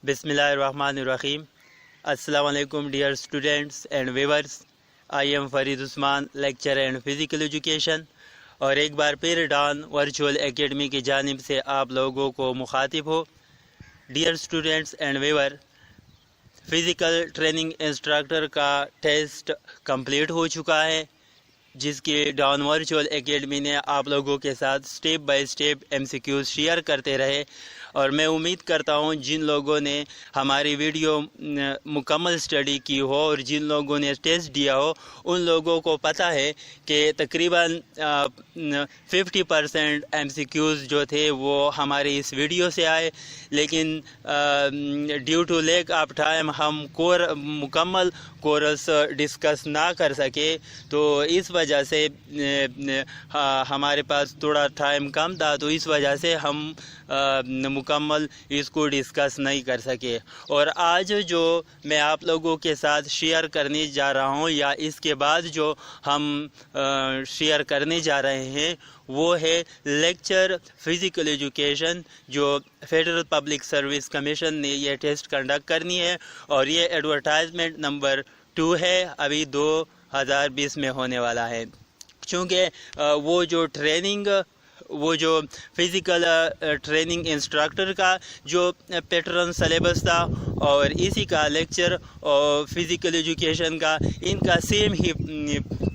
Bismillahirrahmanirrahim. Assalamu alaikum dear students and viewers. I am Farid Usman, lecturer in physical education. اور ایک بار پھر Dawn virtual academy کی جانب سے آپ لوگوں کو مخاطب ہو. Dear students and viewer, physical training instructor کا ٹیسٹ کمپلیٹ ہو چکا ہے، جس کی ڈان ورچوئل اکیڈمی نے آپ لوگوں کے ساتھ step by step M C Qs share کرتے رہے. اور میں امید کرتا ہوں جن لوگوں نے ہماری ویڈیو مکمل اسٹڈی کی ہو اور جن لوگوں نے ٹیسٹ دیا ہو، ان لوگوں کو پتہ ہے کہ تقریباً 50% ایم سی کیوز جو تھے وہ ہماری اس ویڈیو سے آئے، لیکن due to lack of time ہم مکمل کورس ڈسکس نہ کر سکے. تو اس وجہ سے ہمارے پاس تھوڑا ٹائم کم تھا، تو اس وجہ سے ہم مکمل اس کو ڈسکس نہیں کر سکے. اور آج جو میں آپ لوگوں کے ساتھ شیئر کرنے جا رہا ہوں، یا اس کے بعد جو ہم شیئر کرنے جا رہے ہیں، وہ ہے لیکچر فزیکل ایجوکیشن، جو فیڈرل پبلک سروس کمیشن نے یہ ٹیسٹ کنڈکٹ کرنی ہے. اور یہ ایڈورٹائزمنٹ نمبر 2 ہے، ابھی 2020 میں ہونے والا ہے. چونکہ وہ جو فزیکل ٹریننگ انسٹرکٹر کا جو پیٹرن سلیبس تھا اور اسی کا لیکچر اور فزیکل ایجوکیشن کا، ان کا سیم ہی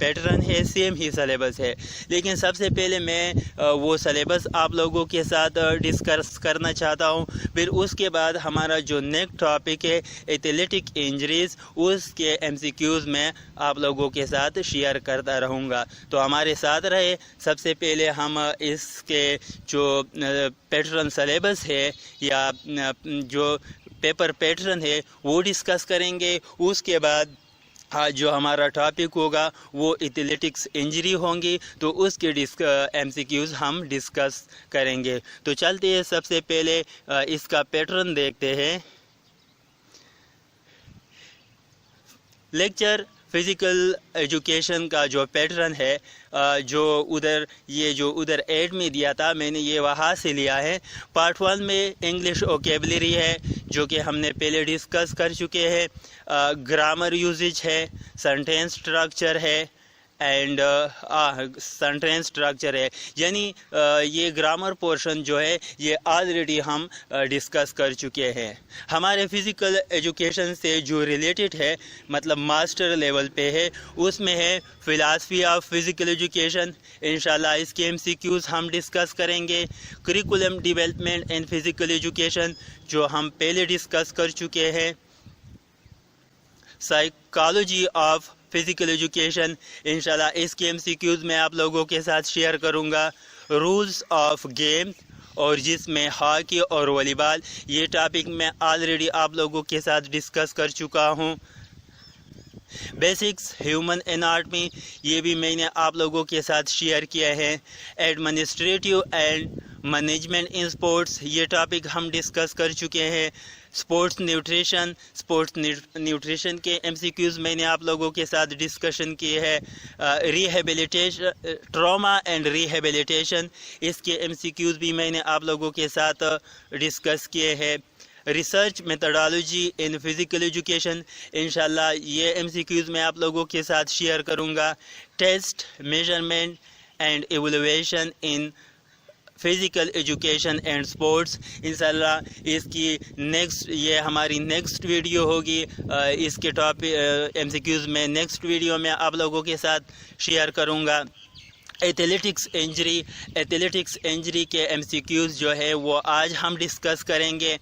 پیٹرن ہے، سیم ہی سلیبس ہے. لیکن سب سے پہلے میں وہ سلیبس آپ لوگوں کے ساتھ ڈسکس کرنا چاہتا ہوں. پھر اس کے بعد ہمارا جو نیکسٹ ٹاپک ہے ایتھلیٹک انجریز، اس کے ایم سی کیوز میں آپ لوگوں کے ساتھ شیئر کرتا رہوں گا. تو ہمارے ساتھ رہے. سب سے پہلے ہم اس کے جو پیٹرن سلیبس ہے یا جو پیپر پیٹرن ہے وہ ڈسکس کریں گے. اس کے بعد جو ہمارا ٹاپک ہوگا وہ ایتھلیٹکس انجری ہوں گی، تو اس کے ایم سی کیوز ہم ڈسکس کریں گے. تو چلتے ہیں، سب سے پہلے اس کا پیٹرن دیکھتے ہیں. لیکچر فزیکل ایجوکیشن کا جو پیٹرن ہے، جو ادھر ایڈ میں دیا تھا، میں نے یہ وہاں سے لیا ہے. پارٹ 1 میں انگلش اوکیبلری ہے، جو کہ ہم نے پہلے ڈسکس کر چکے ہیں. گرامر یوزیج ہے، سینٹینس اسٹرکچر ہے اینڈ سینٹینس اسٹرکچر ہے. یعنی یہ گرامر پورشن جو ہے یہ آلریڈی ہم ڈسکس کر چکے ہیں. ہمارے فزیکل ایجوکیشن سے جو ریلیٹڈ ہے، مطلب ماسٹر لیول پہ ہے، اس میں ہے فلاسفی آف فزیکل ایجوکیشن. انشاءاللہ اس کے ایم سی کیوز ہم ڈسکس کریں گے. Curriculum development in physical education, جو ہم پہلے ڈسکس کر چکے ہیں. سائیکالوجی آف فزیکل ایجوکیشن، انشاءاللہ اس کے ایم سی کیوز میں آپ لوگوں کے ساتھ شیئر کروں گا. رولز آف گیم، اور جس میں ہاکی اور والی بال، یہ ٹاپک میں آلریڈی آپ لوگوں کے ساتھ ڈسکس کر چکا ہوں. بیسکس ہیومن اناٹمی، یہ بھی میں نے آپ لوگوں کے ساتھ شیئر کیا ہے. Administrative and management in sports, یہ ٹاپک ہم ڈسکس کر چکے ہیں. اسپورٹس نیوٹریشن کے ایم سی کیوز میں نے آپ لوگوں کے ساتھ ڈسکشن کی ہے. ریہیبلیٹیشن، ٹراما اینڈ ریہیبلیٹیشن، اس کے ایم سی کیوز بھی میں نے آپ لوگوں کے ساتھ ڈسکس کیے ہیں. Research methodology in physical education, انشاءاللہ یہ ایم سی کیوز میں آپ لوگوں کے ساتھ شیئر کروں گا. Test, measurement and evaluation in physical education and sports, انشاءاللہ اس کی یہ ہماری نیکسٹ ویڈیو ہوگی. اس کے ایم سی کیوز میں نیکسٹ ویڈیو میں آپ لوگوں کے ساتھ شیئر کروں گا. ایتھلیٹکس انجری کے ایم سی کیوز جو ہے وہ آج ہم ڈسکس کریں گے.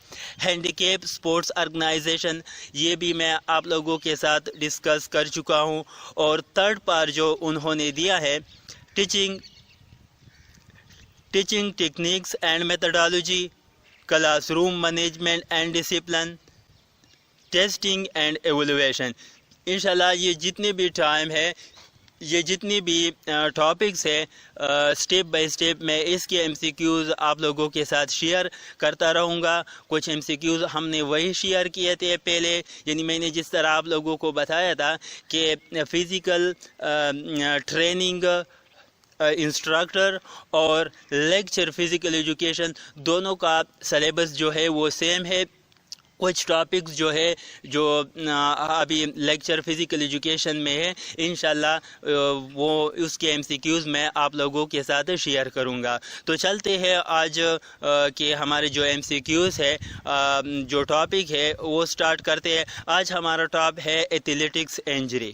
ہینڈیکیپ اسپورٹس آرگنائزیشن، یہ بھی میں آپ لوگوں کے ساتھ ڈسکس کر چکا ہوں. اور تھرڈ پارٹ جو انہوں نے دیا ہے، teaching techniques and methodology, class room management and discipline, testing and evaluation. انشاءاللہ یہ جتنے بھی ٹائم ہے، یہ جتنی بھی ٹاپکس ہے، سٹیپ بائی سٹیپ میں اس کے ایم سی کیوز آپ لوگوں کے ساتھ شیئر کرتا رہوں گا. کچھ ایم سی کیوز ہم نے وہی شیئر کیے تھے پہلے، یعنی میں نے جس طرح آپ لوگوں کو بتایا تھا کہ فزیکل ٹریننگ انسٹرکٹر اور لیکچر فزیکل ایجوکیشن دونوں کا سلیبس جو ہے وہ سیم ہے. کچھ ٹاپکس جو ہے جو ابھی لیکچر فزیکل ایجوکیشن میں ہے، انشاءاللہ وہ اس کے MCQs میں آپ لوگوں کے ساتھ شیئر کروں گا. تو چلتے ہیں آج کے ہمارے جو MCQs ہے، جو ٹاپک ہے وہ سٹارٹ کرتے ہیں. آج ہمارا ٹاپک ہے athletics injury.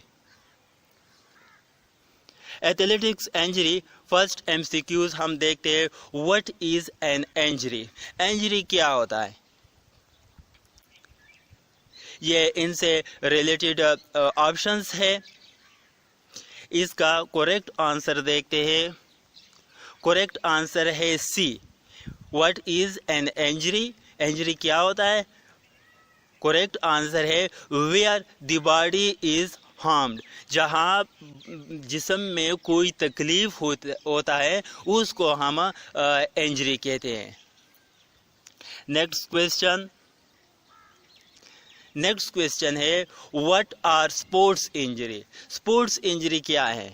Athletics injury first MCQs ہم دیکھتے ہیں. What is an injury? Injury کیا ہوتا ہے؟ یہ ان سے ریلیٹڈ آپشنس ہے. اس کا کریکٹ آنسر دیکھتے ہیں. کریکٹ آنسر ہے C. What is an injury? Injury کیا ہوتا ہے؟ کریکٹ آنسر ہے where the body is harmed. جہاں جسم میں کوئی تکلیف ہوتا ہے اس کو ہم انجری کہتے ہیں. نیکسٹ کویسچن ہے what are sports injury? Sports injury کیا ہے؟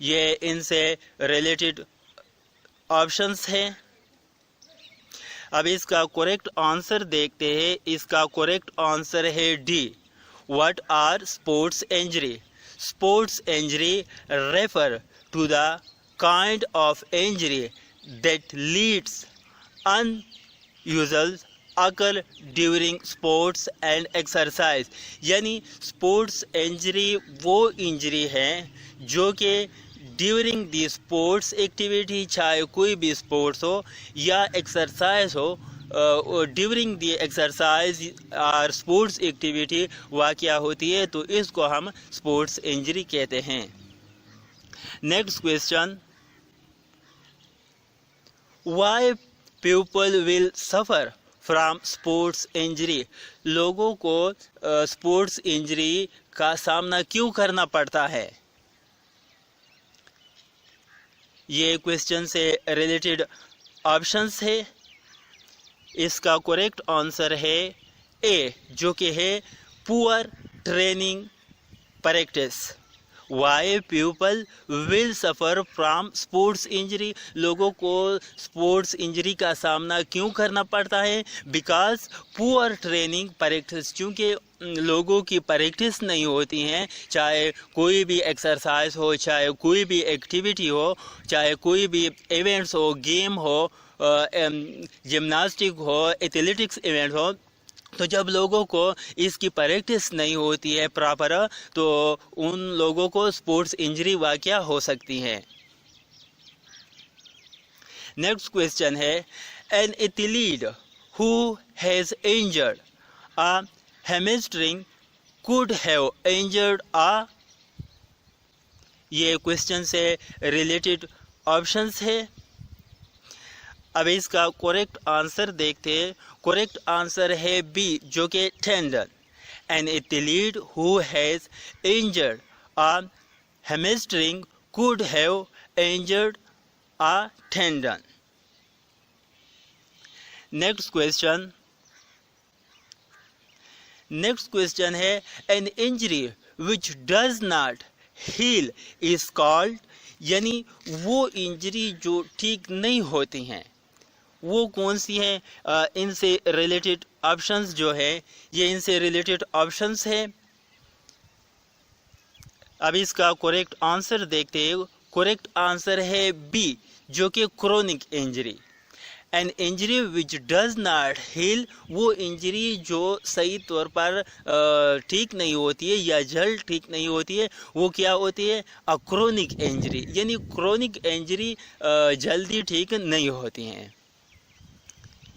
یہ ان سے ریلیٹڈ آپشنس ہے. اب اس کا کریکٹ آنسر دیکھتے ہیں. اس کا کریکٹ آنسر ہے D. What are sports injury? Sports injury refer to the kind of injury that leads unusual occur during sports and exercise. یعنی اسپورٹس انجری وہ انجری ہے جو کہ ڈیورنگ دی اسپورٹس ایکٹیویٹی، چاہے کوئی بھی اسپورٹس ہو یا exercise who, during the exercise اور اسپورٹس ایکٹیویٹی واقع ہوتی ہے تو اس کو ہم اسپورٹس انجری کہتے ہیں. Next question, why people will suffer from sports injury? لوگوں کو اسپورٹس انجری کا سامنا کیوں کرنا پڑتا ہے؟ یہ کویسچن سے ریلیٹڈ آپشنس ہے. اس کا کریکٹ آنسر ہے اے، جو کہ ہے پور training practice. Why people will suffer from sports injury? لوگوں کو اسپورٹس انجری کا سامنا کیوں کرنا پڑتا ہے؟ بیکاز پور ٹریننگ پریکٹس، چونکہ لوگوں کی پریکٹس نہیں ہوتی ہیں. چاہے کوئی بھی ایکسرسائز ہو، چاہے کوئی بھی ایکٹیویٹی ہو، چاہے کوئی بھی ایونٹس ہو، گیم ہو، جمناسٹک ہو، ایتھلیٹکس ایونٹ ہو، تو جب لوگوں کو اس کی پریکٹس نہیں ہوتی ہے پراپر تو ان لوگوں کو اسپورٹس انجری واقع ہو سکتی ہے. نیکسٹ کویسچن ہے an athlete who has injured a hamstring could have injured a. یہ کویسچن سے ریلیٹڈ آپشنس ہے. اب اس کا کریکٹ آنسر دیکھتے. کریکٹ آنسر ہے بی، جو کہ tendon. An athlete who has injured a hamstring could have injured a tendon. Next question ہے an injury which does not heal is called. یعنی وہ انجری جو ٹھیک نہیں ہوتی ہیں وہ کون سی ہیں؟ ان سے ریلیٹڈ آپشنز جو ہے یہ ان سے ریلیٹڈ آپشنز ہے. اب اس کا کریکٹ آنسر دیکھتے ہیں. کریکٹ آنسر ہے بی، جو کہ chronic injury. An injury which does not heal, وہ انجری جو صحیح طور پر ٹھیک نہیں ہوتی ہے یا جلد ٹھیک نہیں ہوتی ہے، وہ کیا ہوتی ہے؟ Chronic injury. یعنی کرونک انجری جلدی ٹھیک نہیں ہوتی ہیں.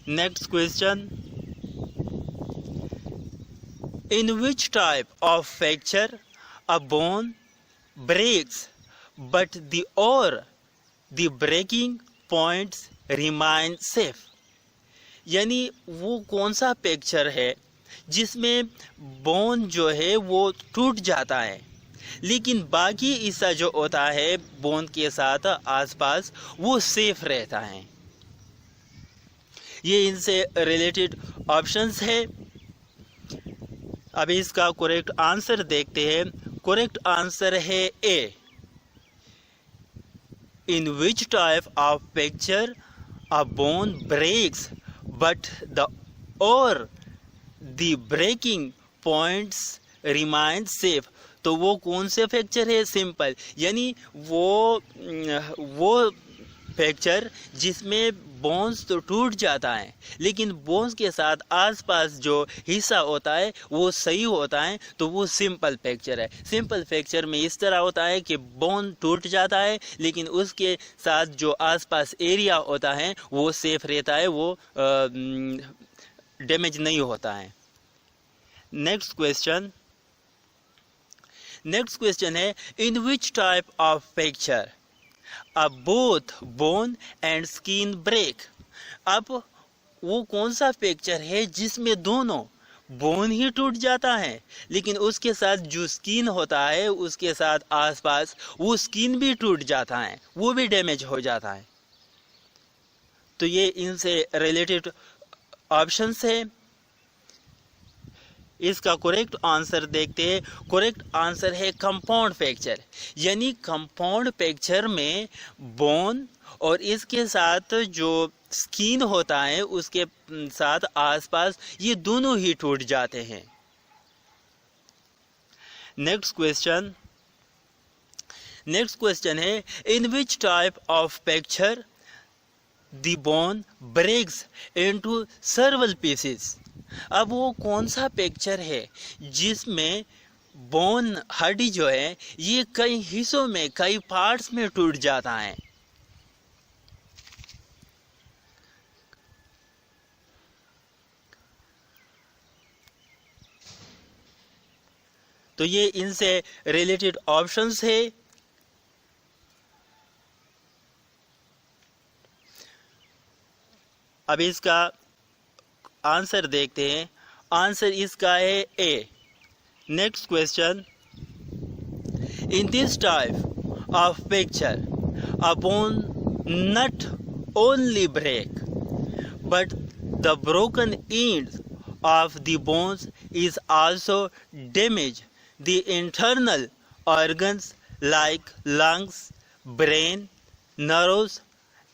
Next question, in which type of fracture a bone breaks but the breaking points remain safe. یعنی وہ کون سا فریکچر ہے جس میں بون جو ہے وہ ٹوٹ جاتا ہے لیکن باقی حصہ جو ہوتا ہے بون کے ساتھ آس پاس وہ سیف رہتا ہے. یہ ان سے ریلیٹڈ آپشنز ہے. اب اس کا کریکٹ آنسر دیکھتے ہیں. کریکٹ آنسر ہے A, in which type of fracture a bone breaks but the और the breaking points remain safe. तो वो कौन से फ्रैक्चर है? सिंपल, यानी वो फ्रैक्चर जिसमें बोन्स तो टूट जाता है लेकिन बोन्स के साथ आसपास जो हिस्सा होता है वो सही होता है, तो वो सिंपल फ्रैक्चर है। सिंपल फ्रैक्चर में इस तरह होता है कि बोन टूट जाता है लेकिन उसके साथ जो आसपास एरिया होता है वो सेफ रहता है, वो डैमेज नहीं होता है। नेक्स्ट क्वेश्चन है, in which type of fracture both bone and skin break. अब वो कौन सा फ्रैक्चर है जिसमें दोनों बोन ही टूट जाता है लेकिन उसके साथ जो स्किन होता है उसके साथ आसपास वो स्किन भी टूट जाता है, वो भी डैमेज हो जाता है। तो ये इनसे रिलेटेड ऑप्शंस है। इसका करेक्ट आंसर देखते हैं। करेक्ट आंसर है कंपाउंड फ्रैक्चर, यानी कंपाउंड फ्रैक्चर में बोन और इसके साथ जो स्किन होता है उसके साथ आसपास ये दोनों ही टूट जाते हैं। नेक्स्ट क्वेश्चन है, in which type of fracture the bone breaks into several pieces. अब वो कौन सा फ्रैक्चर है जिसमें बोन हड्डी जो है ये कई हिस्सों में, कई पार्ट्स में टूट जाता है। तो ये इनसे रिलेटेड ऑप्शंस है। अब इसका आंसर देखते हैं। आंसर इसका है A. Next question, in this type of fracture a bone not only break but the broken ends of the bones is also damage the internal organs like lungs, brain, nerves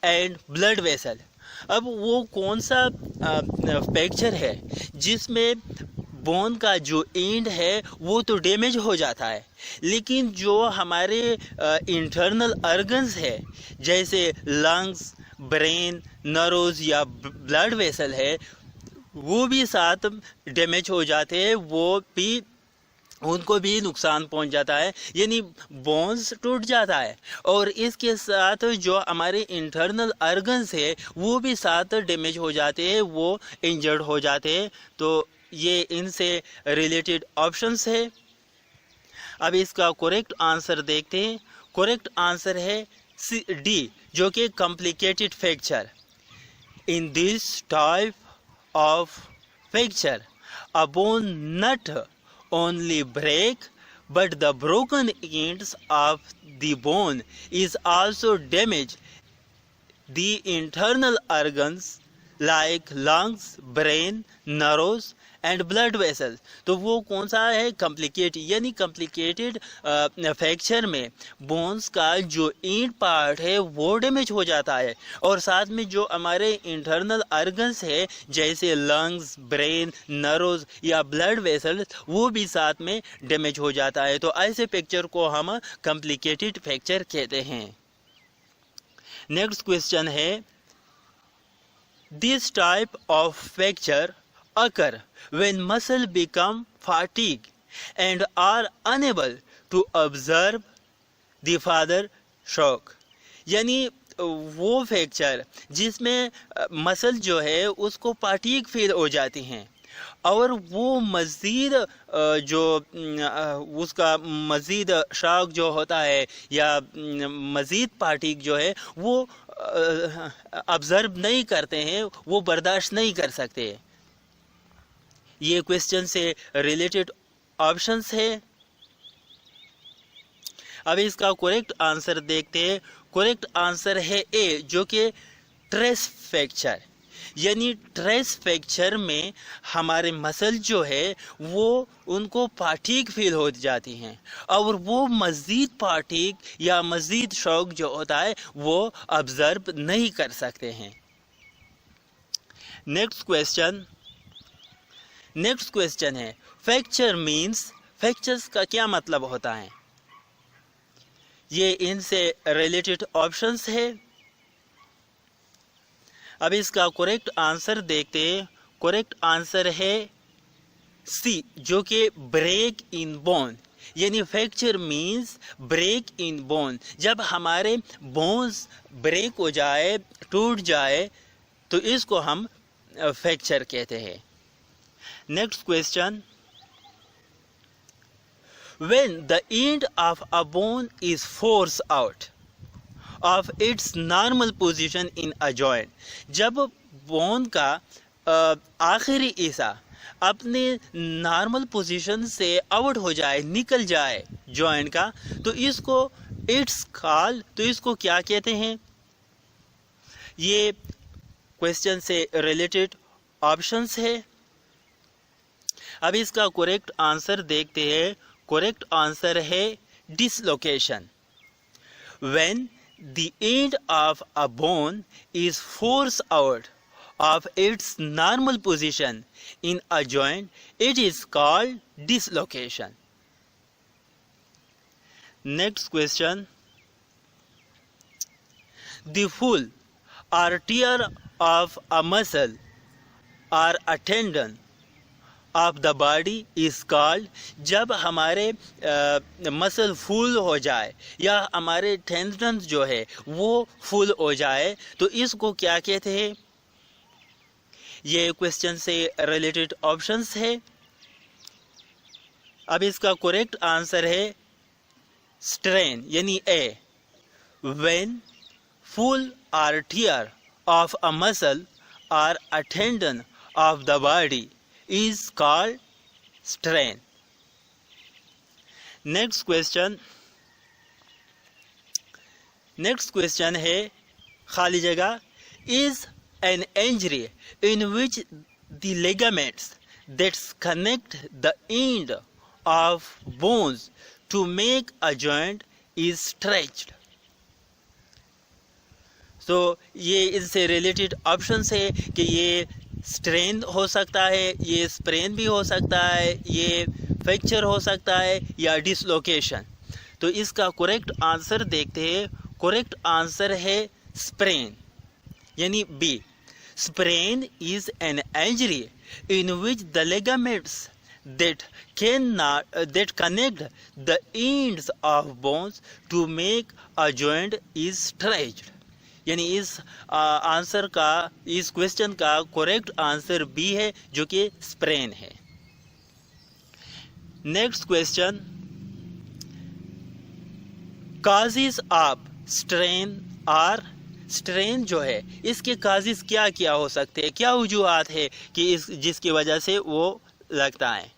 and blood vessel। अब वो कौन सा fracture है जिसमें bone का जो and है वो तो डैमेज हो जाता है लेकिन जो हमारे इंटरनल ऑर्गन्स है जैसे लंग्स, ब्रेन, नर्व्स या ब्लड वेसल है वो भी साथ डैमेज हो जाते हैं, वो भी उनको भी नुकसान पहुंच जाता है, यानी बोन्स टूट जाता है और इसके साथ जो हमारे इंटरनल ऑर्गन्स है वो भी साथ डैमेज हो जाते हैं, वो इंजर्ड हो जाते हैं। तो ये इनसे रिलेटेड ऑप्शंस है। अब इसका करेक्ट आंसर देखते हैं। करेक्ट आंसर है डी, जो कि complicated fracture. In this type of fracture a bone not only break but the broken ends of the bone is also damage the internal organs like lungs, brain, nerves and blood vessels। तो वो कौन सा है? Complicated, यानी complicated fracture में bones का जो and part है वो डैमेज हो जाता है और साथ में जो हमारे इंटरनल ऑर्गन्स है जैसे लंग्स, ब्रेन, नर्व्स या ब्लड वेसल्स वो भी साथ में डैमेज हो जाता है। तो ऐसे फ्रैक्चर को हम कॉम्प्लिकेटेड फ्रैक्चर कहते हैं। नेक्स्ट क्वेश्चन है, this type of fracture occur when muscle become fatigued and are unable to absorb the further shock। यानी वो फ्रैक्चर जिसमें मसल जो है उसको फाटीग फील हो जाती हैं और वो मज़ीद जो उसका मज़ीद शॉक जो होता है या मज़ीद फाटीग जो है वो ऑब्जर्व नहीं करते हैं, वो बर्दाश्त नहीं कर सकते। ये क्वेश्चन से रिलेटेड ऑप्शंस है। अब इसका करेक्ट आंसर देखते हैं। करेक्ट आंसर है ए, जो कि ट्रेस फ्रैक्चर, यानी ट्रेस फ्रैक्चर में हमारे मसल जो है वो उनको फाटीग फील हो जाती हैं और वो मज़ीद फाटीग या मज़ीद शॉक जो होता है वो ऑब्जर्व नहीं कर सकते हैं। नेक्स्ट क्वेश्चन, नेक्स्ट क्वेश्चन है फ्रैक्चर मीन्स, फ्रैक्चर्स का क्या मतलब होता है? ये इनसे रिलेटेड ऑप्शंस है। अब इसका करेक्ट आंसर देखते हैं। करेक्ट आंसर है सी, जो कि ब्रेक इन बोन, यानी fracture means break in bone. जब हमारे बोन्स ब्रेक हो जाए, टूट जाए, तो इसको हम फ्रैक्चर कहते हैं। Next question, when the end of a bone is forced out of its normal position in a joint, जब बोन का आखिरी हिस्सा अपने नॉर्मल पोजीशन से आउट हो जाए, निकल जाए जॉइंट का, तो इसको इट्स कॉल्ड, तो इसको क्या कहते हैं? ये क्वेश्चन से रिलेटेड ऑप्शंस है। अब इसका करेक्ट आंसर देखते हैं। करेक्ट आंसर है dislocation. When the end of a bone is forced out of its normal position in a joint, it is called dislocation. Next question, the pull or tear of a muscle or a tendon of the body is called, जब हमारे muscle full हो जाए या हमारे tendon जो है वो full हो जाए, तो इसको क्या कहते हैं? ये क्वेश्चन से रिलेटेड ऑप्शंस है। अब इसका करेक्ट आंसर है स्ट्रेन, यानी ए। When pull or tear of a muscle or a tendon of the body is called strain. Next question है खाली जगह, is an injury in which the ligaments that connect the end of bones to make a joint is stretched. तो ये इससे related options है कि ये strain हो सकता है, ये स्प्रेन भी हो सकता है, ये फ्रैक्चर हो सकता है, या डिसलोकेशन। तो इसका करेक्ट आंसर देखते हैं। करेक्ट आंसर है स्प्रेन, यानी B. Sprain is an injury in which the ligaments that connect the ends of bones to make a joint is stretched. यानी इस आंसर का, इस क्वेश्चन का करेक्ट आंसर बी है, जो कि स्प्रेन है। Next question, causes of strain और स्ट्रेन जो है इसके काजेस क्या क्या हो सकते हैं, क्या वजूहात है कि जिसकी वजह से वो लगता है?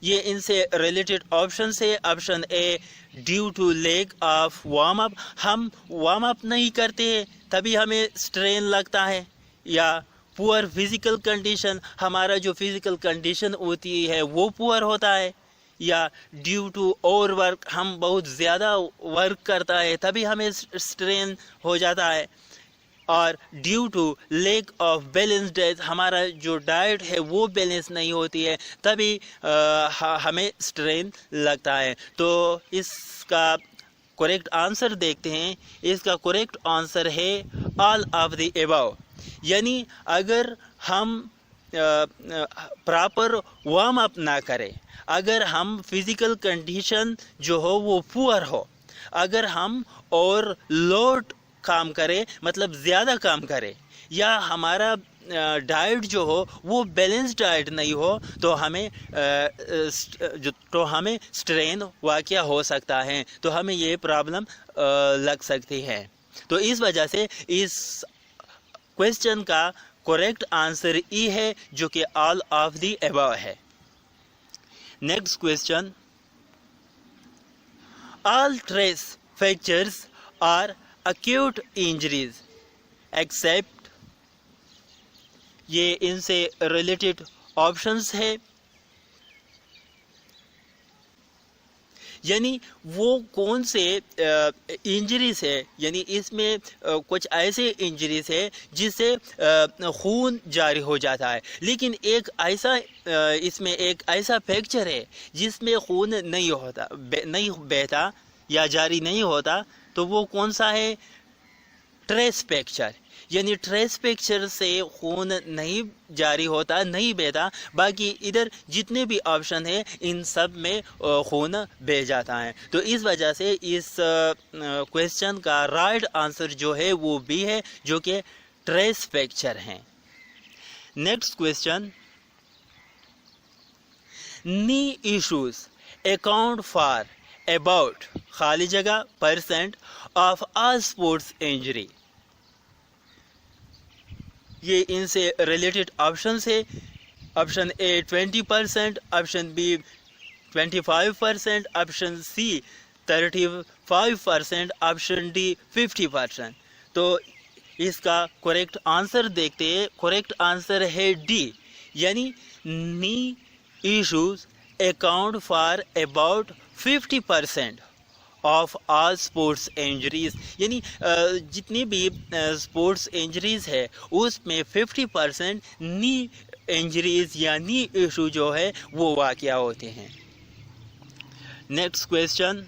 ये इनसे रिलेटेड ऑप्शन है। Option A, due to lack of warm up, हम वार्म अप नहीं करते हैं तभी हमें स्ट्रेन लगता है, या पुअर फिजिकल कंडीशन, हमारा जो फिजिकल कंडीशन होती है वो पुअर होता है, या ड्यू टू ओवर वर्क, हम बहुत ज़्यादा वर्क करता है तभी हमें स्ट्रेन हो जाता है, और due to lack of balance diet, हमारा जो डाइट है वो बैलेंस नहीं होती है तभी हमें स्ट्रेन लगता है। तो इसका करेक्ट आंसर देखते हैं। इसका करेक्ट आंसर है ऑल ऑफ द अबव, यानी अगर हम प्रॉपर वार्म अप ना करें, अगर हम फिजिकल कंडीशन जो हो वो पुअर हो, अगर हम और लोड काम करे, मतलब ज़्यादा काम करे, या हमारा डाइट जो हो वो बैलेंस डाइट नहीं हो, तो हमें स्ट्रेन वाक़या हो सकता है, तो हमें ये प्रॉब्लम लग सकती है। तो इस वजह से इस क्वेश्चन का करेक्ट आंसर ई है, जो कि ऑल ऑफ द अबव है। Next question, all stress fractures are acute injuries except, ये इनसे रिलेटेड ऑप्शंस है। यानी वो कौन से इंजरीज है, यानी इसमें कुछ ऐसे इंजरीज है जिससे खून जारी हो जाता है, लेकिन एक ऐसा इसमें एक ऐसा फ्रैक्चर है जिसमें खून नहीं होता, नहीं बहता या जारी नहीं होता, तो वो कौन सा है? Trace fracture. यानी ट्रेस फ्रैक्चर से खून नहीं जारी होता, नहीं बहता, बाकी इधर जितने भी ऑप्शन है इन सब में खून बह जाता है। तो इस वजह से इस क्वेश्चन का राइट आंसर जो है वो बी है, जो कि ट्रेस फ्रैक्चर है। Next question, knee issues account for about खाली जगह percent of all sports injury. ये इनसे रिलेटेड ऑप्शन है। Option A 20%, option B 25%, option C 35%, option D 50%। तो इसका करेक्ट आंसर देखते हैं। करेक्ट आंसर है डी, यानी knee issues account for about 50% of all sports injuries. यानी जितनी भी स्पोर्ट्स इंजरीज है उसमें 50% नी इंजरीज या नी इशू जो है वो वाक़या होते हैं। Next question,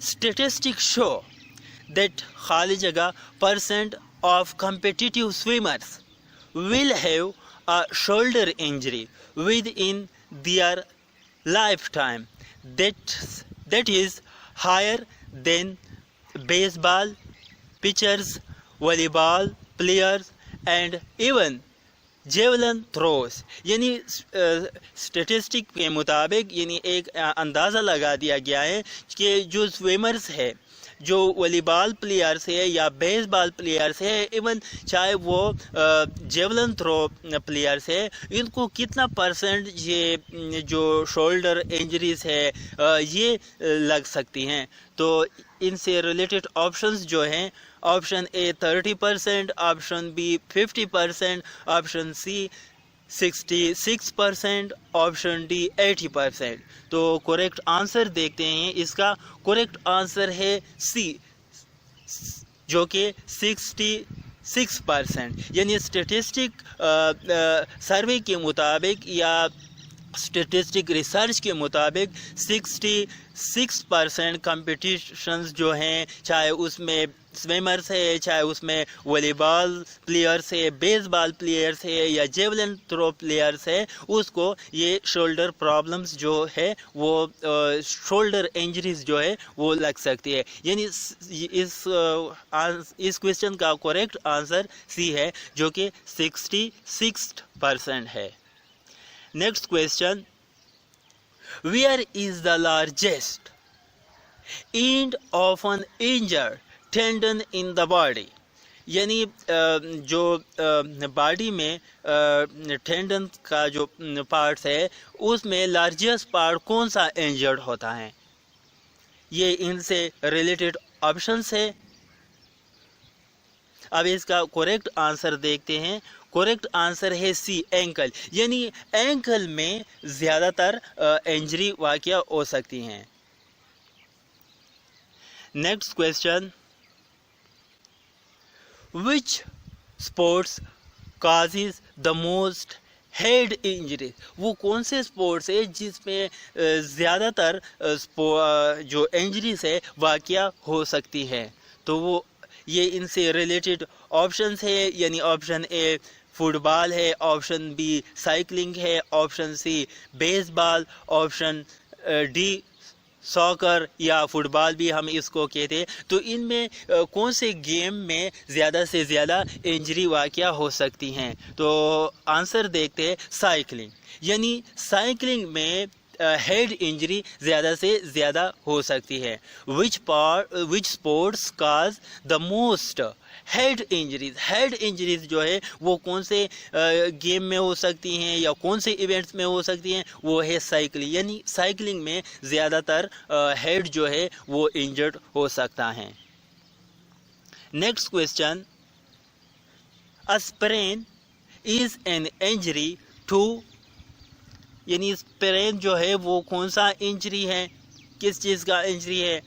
statistics show that खाली जगह percent of competitive swimmers will have a shoulder injury within their lifetime that is higher than baseball pitchers, volleyball players and even जेवलन throws. यानी स्टेटिस्टिक के मुताबिक यानी एक अंदाज़ा लगा दिया गया है कि जो स्विमर्स है, जो वॉलीबॉल प्लेयर्स है या बेसबॉल प्लेयर्स है, इवन चाहे वो जेवलन थ्रो प्लेयर्स है, इनको कितना परसेंट ये जो शोल्डर इंजरीज है ये लग सकती हैं। तो इनसे रिलेटेड ऑप्शंस जो हैं, option A 30%, option B 50%, option C 66%, option D 80%। तो करेक्ट आंसर देखते हैं। इसका करेक्ट आंसर है सी, जो कि 66%। यानी स्टेटिस्टिक सर्वे के मुताबिक या स्टेटिस्टिक रिसर्च के मुताबिक 66% कंपटीशंस जो हैं, चाहे उसमें स्विमर्स है, चाहे उसमें वॉलीबॉल प्लेयर्स है, बेसबॉल प्लेयर्स है या जेवलिन थ्रो प्लेयर्स है, उसको ये शोल्डर प्रॉब्लम्स जो है वो शोल्डर इंजरीज जो है वो लग सकती है। यानी इस क्वेश्चन का करेक्ट आंसर सी है, जो कि 66% है। Next question, where is the largest and of an injured tendon in the body. यानी जो बॉडी में टेंडन का जो पार्ट्स है उसमें लार्जेस्ट पार्ट कौन सा इंजर्ड होता है? ये इनसे रिलेटेड ऑप्शंस है। अब इसका करेक्ट आंसर देखते हैं। करेक्ट आंसर है सी, एंकल। यानी एंकल में ज़्यादातर इंजरी वाक़या हो सकती हैं। Next question, which sports causes the most head injuries? वो कौन से स्पोर्ट्स है जिसमें ज़्यादातर जो इंजरीज है वाक़या हो सकती है? तो वो ये इनसे रिलेटेड ऑप्शंस है। यानी ऑप्शन ए फुटबॉल है, ऑप्शन बी साइकिलिंग है, option C baseball, option D soccer या फुटबॉल भी हम इसको कहते हैं। तो इनमें कौन से गेम में ज़्यादा से ज़्यादा इंजरी वाक़या हो सकती हैं? तो आंसर देखते हैं साइकिलिंग। यानी साइकिलिंग में हेड इंजरी ज़्यादा से ज़्यादा हो सकती है। विच sports cause the most head injuries? Head injuries जो है वो कौन से गेम में हो सकती हैं या कौन से इवेंट्स में हो सकती हैं? वो है साइकिलिंग। यानी साइकिलिंग में ज़्यादातर हेड जो है वो इंजर्ड हो सकता है। Next question, a sprain is an injury to यानी स्प्रेन जो है वो कौन सा इंजरी है, किस चीज़ का इंजरी है।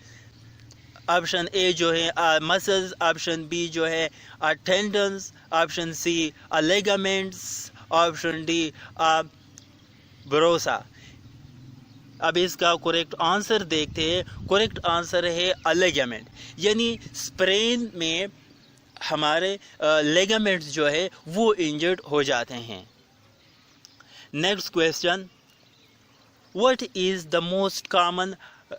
ऑप्शन ए जो है मसल्स, ऑप्शन बी जो है tendons, option C ligaments, option D bursa. अब इसका करेक्ट आंसर देखते हैं। करेक्ट आंसर है लिगामेंट, यानी स्प्रेन में हमारे लिगामेंट्स जो है वो इंजर्ड हो जाते हैं। Next question, what is the most common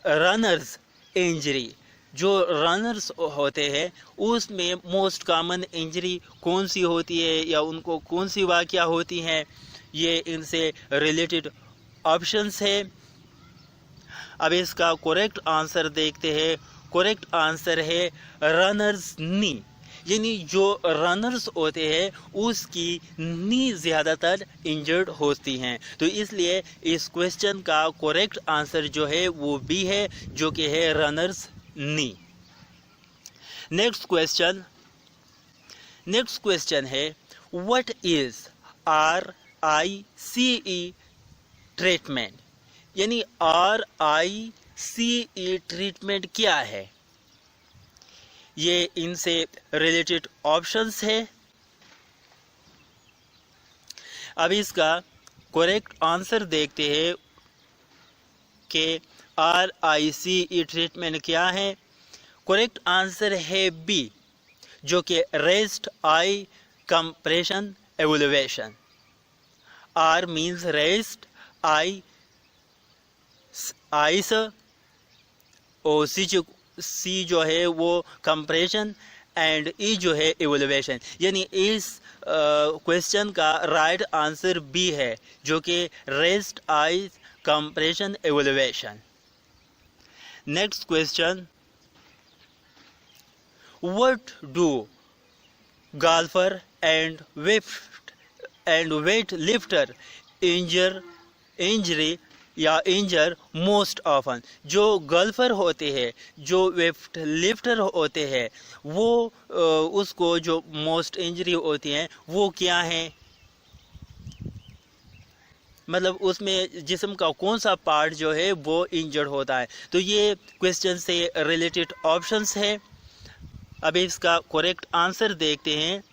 runners injury. जो रनर्स होते हैं उसमें मोस्ट कॉमन इंजरी कौन सी होती है या उनको कौन सी वाक़या होती हैं, ये इनसे रिलेटेड ऑप्शंस है। अब इसका करेक्ट आंसर देखते हैं। करेक्ट आंसर है रनर्स नी, यानी जो रनर्स होते हैं उसकी नी ज़्यादातर इंजर्ड होती हैं। तो इसलिए इस क्वेश्चन का करेक्ट आंसर जो है वो बी है, जो कि है रनर्स नी। नेक्स्ट क्वेश्चन है व्हाट इज RICE ट्रीटमेंट, यानी RICE ट्रीटमेंट क्या है। ये इनसे रिलेटेड ऑप्शंस है। अब इसका करेक्ट आंसर देखते हैं कि RICE ट्रीटमेंट क्या है। करेक्ट आंसर है बी, जो कि rest ice compression evolution. R means rest, ice, और सी जो है वो कंप्रेशन, एंड ई जो है एवोल्यूशन। यानी इस क्वेश्चन का राइट आंसर बी है, जो कि rest ice compression evolution. Next question, what do golfer and weight lifter injure most often. जो गोल्फर होते हैं, जो वेट लिफ्टर होते हैं, वो उसको जो मोस्ट इंजरी होती हैं वो क्या है, मतलब उसमें जिस्म का कौन सा पार्ट जो है वो इंजर्ड होता है। तो ये क्वेश्चन से रिलेटेड ऑप्शंस है। अब इसका करेक्ट आंसर देखते हैं।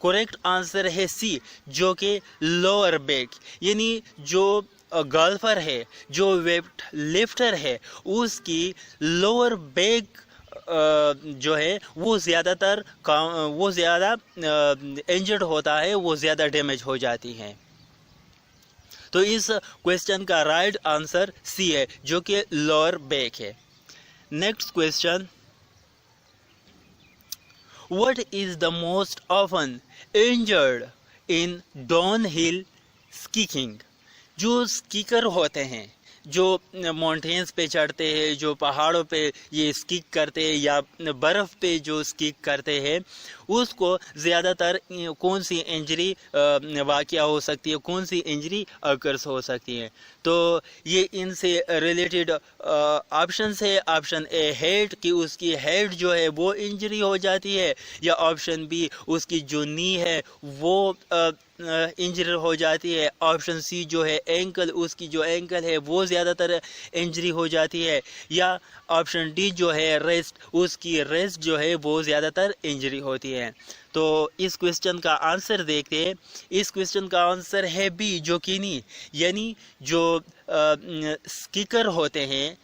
करेक्ट आंसर है सी, जो कि लोअर बैक, यानी जो गोल्फर है, जो वेट लिफ्टर है, उसकी लोअर बैक जो है वो ज़्यादा इंजर्ड होता है, वो ज़्यादा डैमेज हो जाती हैं। तो इस क्वेश्चन का राइट आंसर सी है, जो कि लोअर बैक है। Next question, what is the most often injured in downhill skiing. जो स्कीकर होते हैं, जो माउंटेन्स पे चढ़ते हैं, जो पहाड़ों पे ये स्कीक करते हैं या बर्फ़ पे जो स्कीक करते हैं, उसको ज़्यादातर कौन सी इंजरी वाक़या हो सकती है, कौन सी इंजरी अकर्स हो सकती है। तो ये इनसे रिलेटेड ऑप्शंस है। ऑप्शन ए हेड, कि उसकी हेड जो है वो इंजरी हो जाती है, या ऑप्शन बी उसकी जो नी है वो इंजरी हो जाती है, ऑप्शन सी जो है एंकल, उसकी जो एंकल है वो ज़्यादातर इंजरी हो जाती है, या ऑप्शन डी जो है रेस्ट, उसकी रेस्ट जो है वो ज़्यादातर इंजरी होती है। तो इस क्वेश्चन का आंसर देखते हैं। इस क्वेश्चन का आंसर है बी, जो कि नी, यानी जो स्कीकर होते हैं,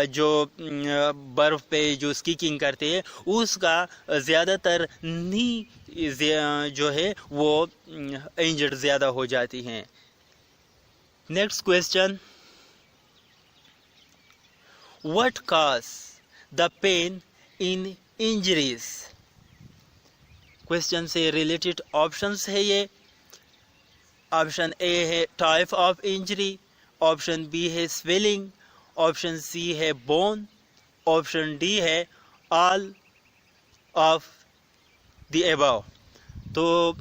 जो बर्फ़ पे जो स्कीइंग करते हैं, उसका ज़्यादातर नी जो है वो इंजर्ड ज़्यादा हो जाती हैं। Next question, what cause the pain in injuries. Question से रिलेटेड ऑप्शंस है ये। ऑप्शन ए है type of injury, option B है स्वेलिंग, ऑप्शन सी है बोन, ऑप्शन डी है ऑल ऑफ द अबव। तो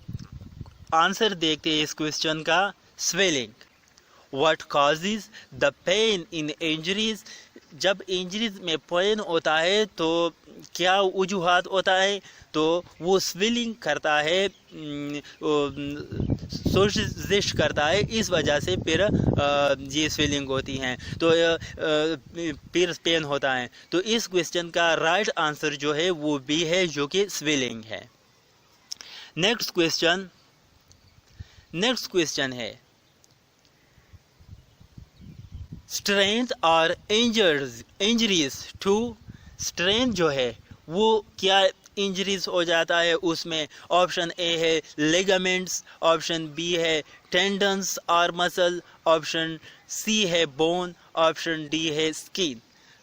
आंसर देखते हैं इस क्वेश्चन का। Swelling. What causes the pain in injuries. जब इंजरीज में पेन होता है तो क्या वजूहात होता है, तो वो स्वेलिंग करता है, सोजिश करता है, इस वजह से फिर ये स्वेलिंग होती हैं, तो फिर पेन होता है। तो इस क्वेश्चन का राइट आंसर जो है वो बी है, जो कि स्वेलिंग है। नेक्स्ट क्वेश्चन है स्ट्रेंथ और इंजरीज टू। स्ट्रेंथ जो है वो क्या इंजरीज हो जाता है उसमें? ऑप्शन ए है लिगामेंट्स, ऑप्शन बी है टेंडन्स और मसल, ऑप्शन सी है बोन, ऑप्शन डी है स्किन।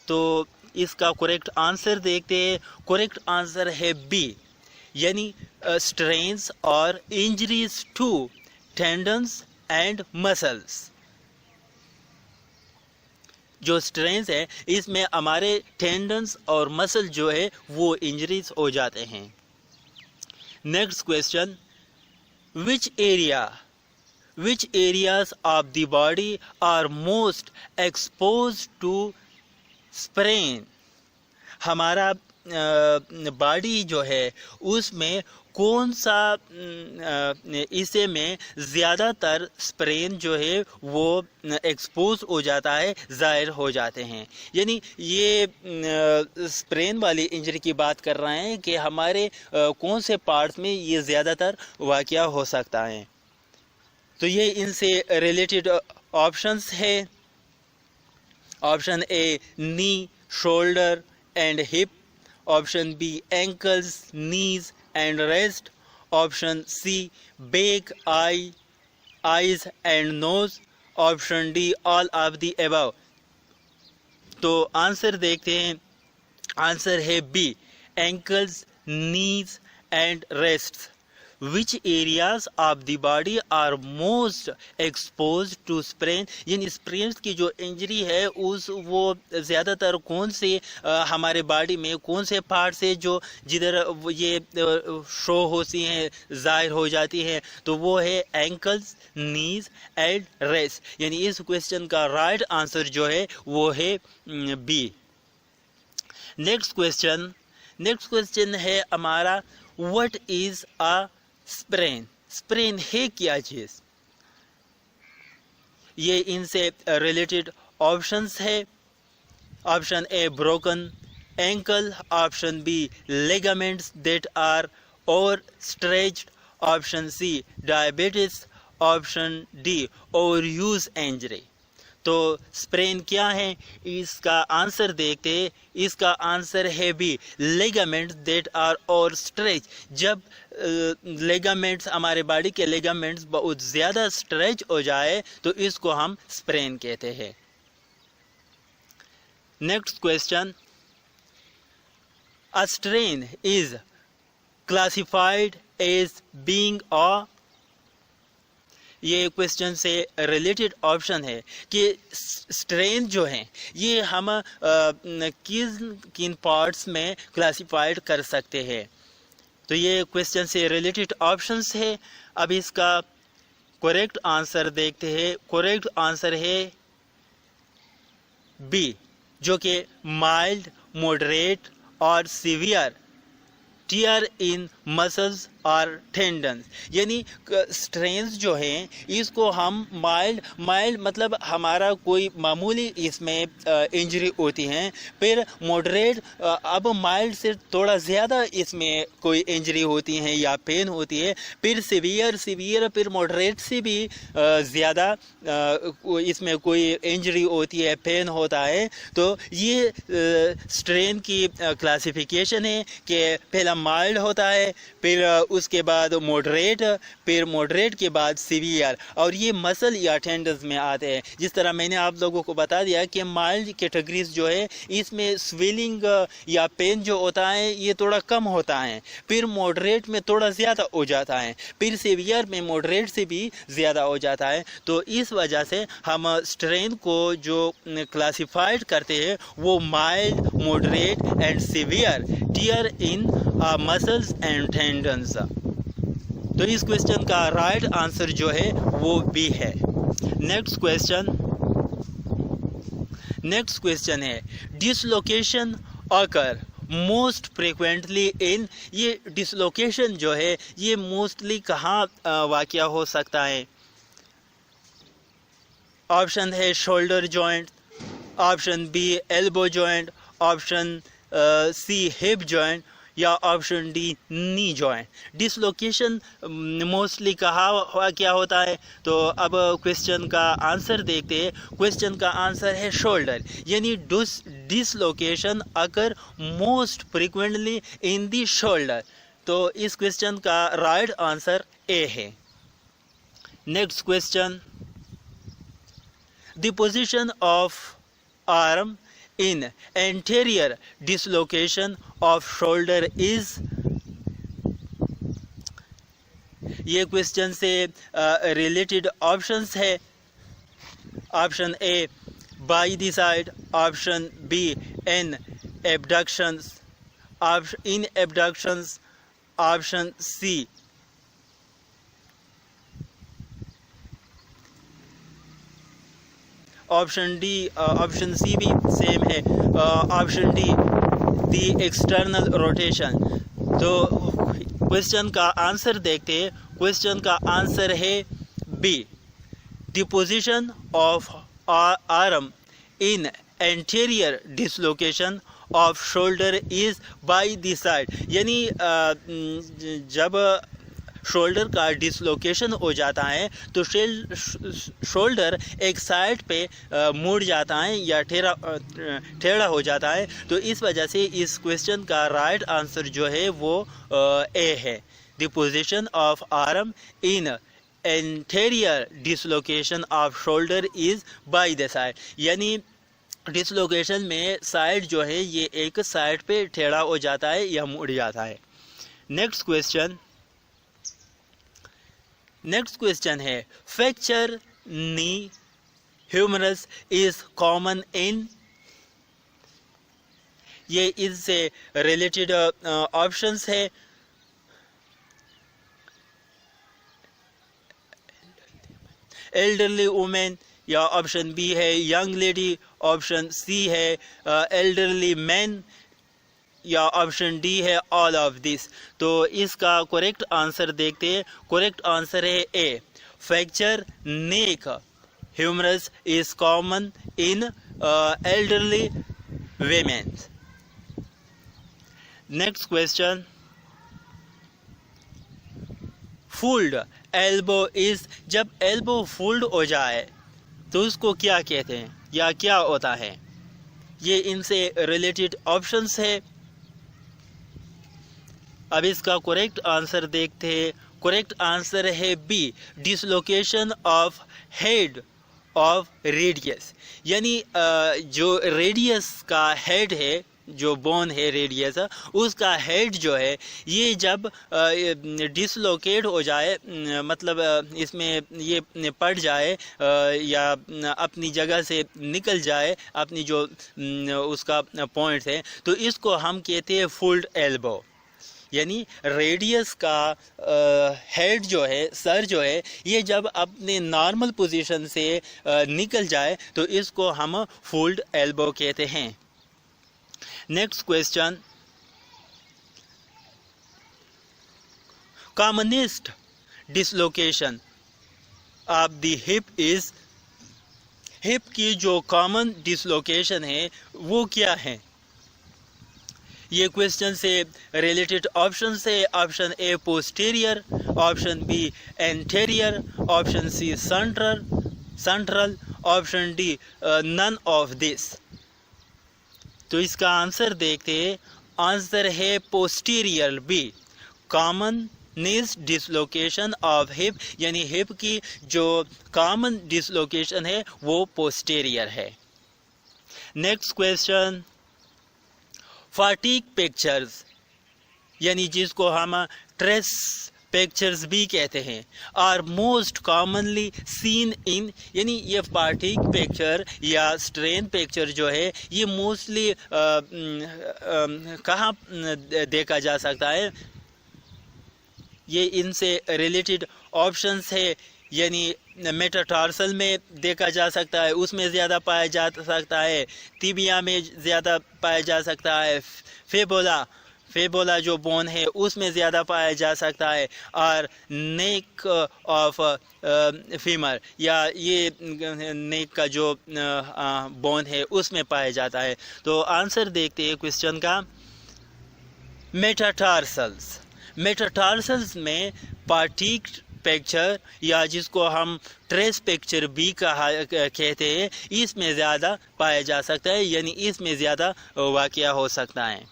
तो इसका करेक्ट आंसर देखते हैं। करेक्ट आंसर है बी, यानी स्ट्रेन्स और injuries to tendons and muscles. जो स्ट्रेन्स है इसमें हमारे टेंडन्स और मसल जो है वो इंजरीज हो जाते हैं। Next question, which areas of the body are most expose to sprain. हमारा बॉडी जो है उसमें कौन सा इसे में ज़्यादातर स्प्रेन जो है वो एक्सपोज हो जाता है, ज़ाहिर हो जाते हैं। यानी ये स्प्रेन वाली इंजरी की बात कर रहे हैं कि हमारे कौन से पार्ट्स में ये ज़्यादातर वाक़या हो सकता है। तो ये इनसे रिलेटेड ऑप्शंस है। Option A knee, shoulder and hip, option B ankles, knees and wrist, option C back, eyes and nose, option D all of the above। तो आंसर देखते हैं। आंसर है B, ankles, knees and wrists। Which areas of the body are most exposed to sprain, यानी sprain की जो injury है उस वो ज़्यादातर कौन से हमारे बॉडी में कौन से पार्ट से जो जिधर ये शो होती हैं, ज़ाहिर हो जाती है, तो वो है एंकल्स, नीज एंड रेस्ट। यानी इस क्वेश्चन का राइट आंसर जो है वो है बी। नेक्स्ट क्वेश्चन है हमारा, what is a sprain. Sprain है क्या चीज? ये इनसे रिलेटेड ऑप्शंस है। Option A broken ankle, option B ligaments that are overstretched, option C diabetes, option D overuse injury. तो स्प्रेन क्या है, इसका आंसर देखते हैं। इसका आंसर है B, ligaments that are overstretch. जब लिगामेंट्स, हमारे बॉडी के लिगामेंट्स बहुत ज़्यादा स्ट्रेच हो जाए तो इसको हम स्प्रेन कहते हैं। Next question, a strain is classified as being a. ये क्वेश्चन से रिलेटेड ऑप्शन है कि स्ट्रेन जो है ये हम किन पार्ट्स में क्लासिफाइड कर सकते हैं। तो ये क्वेश्चन से रिलेटेड ऑप्शंस है। अब इसका करेक्ट आंसर देखते हैं। करेक्ट आंसर है बी, जो कि माइल्ड, मॉडरेट और सीवियर टीयर इन मसल्स और टेंडन्स। यानी स्ट्रेन्स जो हैं इसको हम माइल्ड मतलब हमारा कोई मामूली इसमें इंजरी होती हैं, फिर मॉडरेट, अब माइल्ड से थोड़ा ज़्यादा इसमें कोई इंजरी होती है या पेन होती है, फिर सीवियर, फिर मॉडरेट से भी ज़्यादा इसमें कोई इंजरी होती है, पेन होता है। तो ये स्ट्रेन की क्लासिफिकेशन है कि पहला माइल्ड होता है, फिर उसके बाद मॉडरेट, फिर मॉडरेट के बाद सीवियर, और ये मसल या टेंडन्स में आते हैं। जिस तरह मैंने आप लोगों को बता दिया कि माइल्ड कैटेगरीज जो है इसमें स्वेलिंग या पेन जो होता है ये थोड़ा कम होता है, फिर मॉडरेट में थोड़ा ज़्यादा हो जाता है, फिर सीवियर में मॉडरेट से भी ज़्यादा हो जाता है। तो इस वजह से हम स्ट्रेन को जो क्लासिफाइड करते हैं वो mild, moderate and severe tier in muscles and tendons. तो इस क्वेश्चन का राइट आंसर जो है वो बी है। नेक्स्ट नेक्स्ट क्वेश्चन है डिसलोकेशन अकर मोस्ट फ्रिक्वेंटली इन, ये डिसलोकेशन जो है ये मोस्टली कहाँ वाक़या हो सकता है? ऑप्शन है shoulder joint, option B elbow joint, option C hip joint या option D knee joint. Dislocation mostly कहाँ क्या होता है? तो अब क्वेश्चन का आंसर देखते हैं। क्वेश्चन का आंसर है शोल्डर, यानी dislocation occur most frequently in the shoulder. तो इस क्वेश्चन का राइट आंसर ए है। Next question, the position of arm in anterior dislocation of shoulder is, ये क्वेश्चन से रिलेटेड ऑप्शंस है। Option A by the side, option B in abductions, in abductions, option C option D, option C भी same है, option D the external rotation. तो question का answer देखते हैं। Question का आंसर है B, the position of arm in anterior dislocation of shoulder is by the side, यानी जब शोल्डर का डिसलोकेशन हो जाता है तो शोल्डर एक साइड पे मुड़ जाता है या टेढ़ा हो जाता है। तो इस वजह से इस क्वेश्चन का राइट आंसर जो है वो ए है, the position of arm in anterior dislocation of shoulder is by the side, यानी डिसलोकेशन में साइड जो है ये एक साइड पे टेढ़ा हो जाता है या मुड़ जाता है। नेक्स्ट क्वेश्चन है fracture neck humerus is common in, ये इससे रिलेटेड ऑप्शंस है। एल्डरली वुमेन या ऑप्शन बी है यंग लेडी, ऑप्शन सी है एल्डरली मैन या ऑप्शन डी है ऑल ऑफ दिस। तो इसका करेक्ट आंसर देखते हैं। करेक्ट आंसर है A, fracture neck humerus is common in elderly women. Next question, fold elbow is, जब एल्बो फोल्ड हो जाए तो उसको क्या कहते हैं या क्या होता है? ये इनसे रिलेटेड ऑप्शंस है। अब इसका करेक्ट आंसर देखते हैं। करेक्ट आंसर है B, dislocation of head of radius, यानी जो रेडियस का हेड है, जो बोन है रेडियस, उसका हेड जो है ये जब डिसलोकेट हो जाए, मतलब इसमें ये पड़ जाए या अपनी जगह से निकल जाए, अपनी जो उसका पॉइंट है, तो इसको हम कहते हैं फोल्ड एल्बो। यानी रेडियस का हेड जो है, सर जो है, ये जब अपने नॉर्मल पोजीशन से निकल जाए तो इसको हम फोल्ड एल्बो कहते हैं। Next question, commonest dislocation of the hip is, hip की जो कॉमन डिसलोकेशन है वो क्या है? ये क्वेश्चन से रिलेटेड ऑप्शन से option A posterior, option B anterior, option C central, option D none of this. तो इसका आंसर देखते हैं। आंसर है posterior B, common knees dislocation of hip, यानी हिप की जो कॉमन डिसलोकेशन है वो पोस्टीरियर है। नेक्स्ट क्वेश्चन, फाटिक पिक्चर्स, यानी जिसको हम ट्रेस पिक्चर्स भी कहते हैं, are most commonly seen in, यानी ये फाटिक पिक्चर या स्ट्रेन पिक्चर जो है ये मोस्टली कहाँ देखा जा सकता है? ये इनसे रिलेटेड ऑप्शंस है, यानी मेटाटार्सल में देखा जा सकता है, उसमें ज़्यादा पाया जा सकता है, टिबिया में ज़्यादा पाया जा सकता है, फेबोला जो बोन है उसमें ज़्यादा पाया जा सकता है, और नेक ऑफ फीमर या ये नेक का जो बोन है उसमें पाया जाता है। तो आंसर देखते हैं क्वेश्चन का। मेटाटार्सल्स में पार्टिक पिक्चर या जिसको हम ट्रेस पिक्चर भी कहते हैं, इसमें ज़्यादा पाया जा सकता है, यानी इसमें ज़्यादा वाक़या हो सकता है।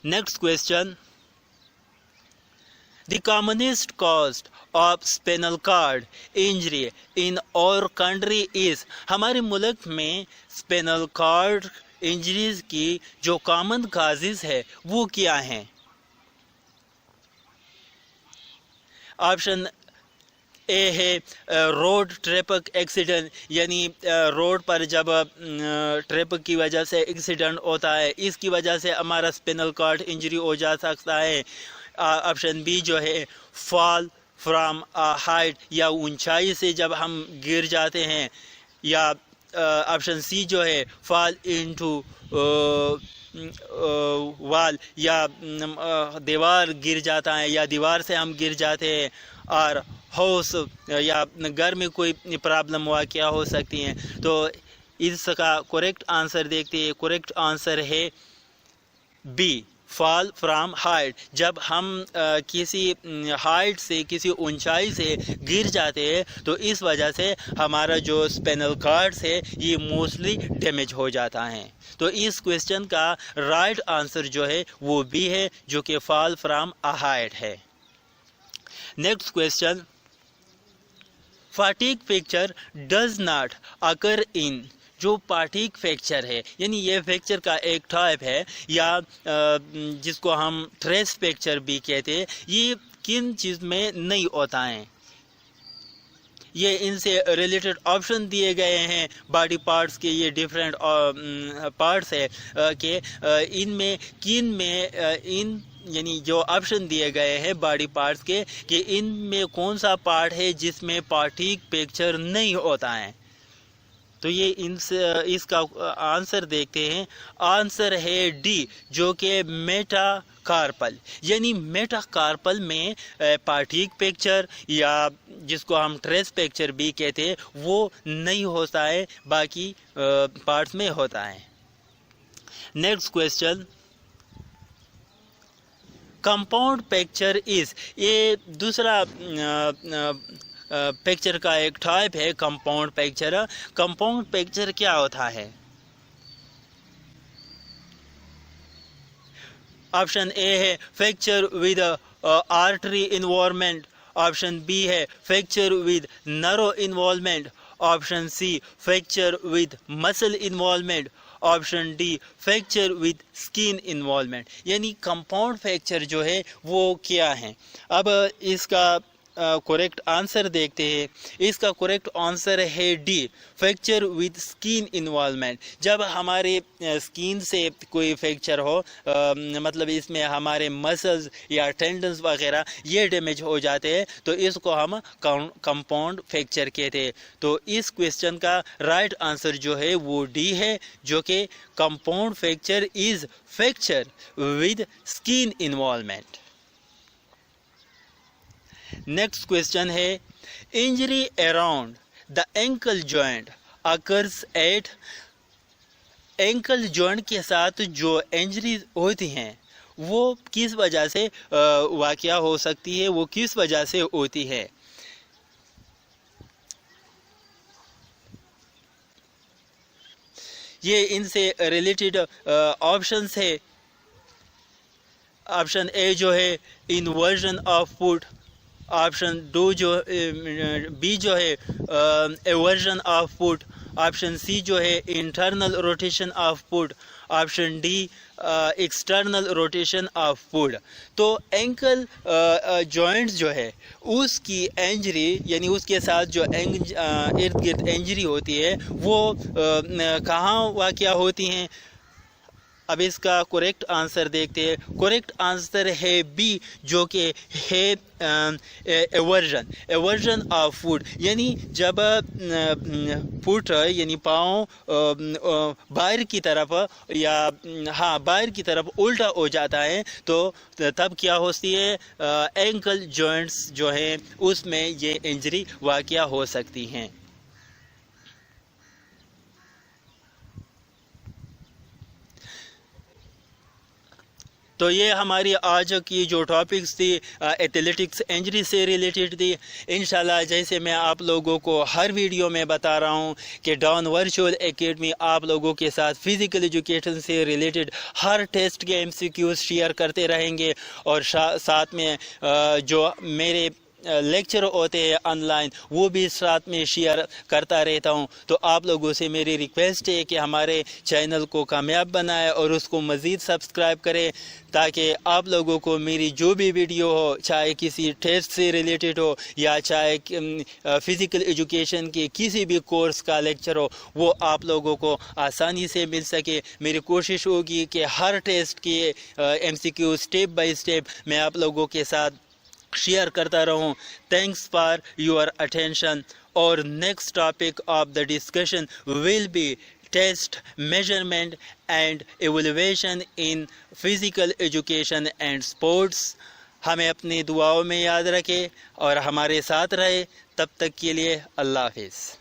Next question, the commonest cause of spinal cord injury in our country is, हमारे मुल्क में स्पिनल कॉर्ड इंजरीज की जो कॉमन काजेज है वो क्या हैं? ऑप्शन ए है रोड ट्रैफिक एक्सीडेंट, यानी रोड पर जब ट्रैफिक की वजह से एक्सीडेंट होता है, इसकी वजह से हमारा स्पिनल कॉर्ड इंजरी हो जा सकता है। ऑप्शन बी जो है फॉल फ्रॉम हाइट, या ऊंचाई से जब हम गिर जाते हैं, या ऑप्शन सी जो है फॉल इनटू वाल, या दीवार गिर जाता है या दीवार से हम गिर जाते हैं, और हाउस या घर में कोई प्रॉब्लम हुआ क्या हो सकती हैं। तो इसका करेक्ट आंसर देखते हैं। करेक्ट आंसर है बी, फॉल फ्रॉम हाइट। जब हम किसी हाइट से, किसी ऊंचाई से गिर जाते हैं तो इस वजह से हमारा जो स्पिनल कॉर्ड्स है ये मोस्टली डैमेज हो जाता है। तो इस क्वेश्चन का राइट आंसर जो है वो बी है, जो कि फॉल फ्रॉम अ हाइट है। Next question, fatigue fracture does not occur in, जो पार्टिक फ्रैक्चर है, यानी ये फ्रैक्चर का एक टाइप है, या जिसको हम ट्रेस फ्रैक्चर भी कहते हैं, ये किन चीज़ में नहीं होता है? ये इनसे रिलेटेड ऑप्शन दिए गए हैं बॉडी पार्ट्स के, ये डिफरेंट पार्ट्स है कि इनमें किन में इन यानी जो ऑप्शन दिए गए हैं बॉडी पार्ट्स के कि इनमें कौन सा पार्ट है जिसमें पार्टिक फ्रैक्चर नहीं होता है। तो ये इसका आंसर देखते हैं। आंसर है डी, जो कि मेटाकार्पल, यानी मेटाकार्पल में पार्टिक फ्रैक्चर या जिसको हम ट्रेस फ्रैक्चर भी कहते हैं वो नहीं होता है, बाकी पार्ट्स में होता है। Next question, compound fracture is, ये दूसरा फ्रैक्चर का एक टाइप है कंपाउंड फ्रैक्चर। कंपाउंड फ्रैक्चर क्या होता है? ऑप्शन ए है fracture with artery involvement, option B है fracture with nerve involvement, option C fracture with muscle involvement, option D fracture with skin involvement. यानी कंपाउंड फ्रैक्चर जो है वो क्या है? अब इसका करेक्ट आंसर देखते हैं। इसका करेक्ट आंसर है D, fracture with skin involvement. जब हमारे स्किन से कोई फ्रैक्चर हो, मतलब इसमें हमारे मसल्स या टेंडन्स वगैरह ये डैमेज हो जाते हैं, तो इसको हम कंपाउंड फ्रैक्चर कहते हैं। तो इस क्वेश्चन का राइट आंसर जो है वो डी है, जो कि compound fracture is fracture with skin involvement. Next question है, injury around the ankle joint occurs at, ankle joint के साथ जो इंजरी होती हैं वो किस वजह से वाक़या हो सकती है, वो किस वजह से होती है? ये इनसे रिलेटेड ऑप्शंस है। ऑप्शन ए जो है inversion of foot, option B जो है eversion of foot, option C जो है internal rotation of foot, option D external rotation of foot. तो एंकल जॉइंट्स जो है उसकी इंजरी, यानी उसके साथ जो इर्द गिर्द इंजरी होती है वो कहाँ वाक़या होती हैं? اب اس کا کریکٹ آنسر دیکھتے ہیں. کریکٹ آنسر ہے بی جو کہ ہے ایورژن آف فوڈ. یعنی جب فوٹ یعنی پاؤں باہر کی طرف یا باہر کی طرف الٹا ہو جاتا ہے تو تب کیا ہوتی ہے اینکل جوائنٹس جو ہیں اس میں یہ انجری واقع ہو سکتی ہیں. تو یہ ہماری آج کی جو ٹاپکس تھی ایتھلیٹکس انجری سے ریلیٹڈ تھی. انشاءاللہ جیسے میں آپ لوگوں کو ہر ویڈیو میں بتا رہا ہوں کہ ڈان ورچوئل اکیڈمی آپ لوگوں کے ساتھ فزیکل ایجوکیشن سے ریلیٹڈ ہر ٹیسٹ کے MCQs شیئر کرتے رہیں گے اور ساتھ میں جو میرے لیکچر ہوتے ہیں آن لائن وہ بھی ساتھ میں شیئر کرتا رہتا ہوں. تو آپ لوگوں سے میری ریکویسٹ ہے کہ ہمارے چینل کو کامیاب بنائے اور اس کو مزید سبسکرائب کرے تاکہ آپ لوگوں کو میری جو بھی ویڈیو ہو چاہے کسی ٹیسٹ سے ریلیٹڈ ہو یا چاہے فزیکل ایجوکیشن کے کسی بھی کورس کا لیکچر ہو وہ آپ لوگوں کو آسانی سے مل سکے. میری کوشش ہوگی کہ ہر ٹیسٹ کی MCQ اسٹیپ بائی اسٹیپ میں آپ لوگوں کے ساتھ شیئر کرتا رہوں. Thanks for your attention. اور next topic of the discussion will be test measurement and evaluation in physical education and sports. ہمیں اپنی دعاؤں میں یاد رکھے اور ہمارے ساتھ رہے. تب تک کے لیے اللہ حافظ.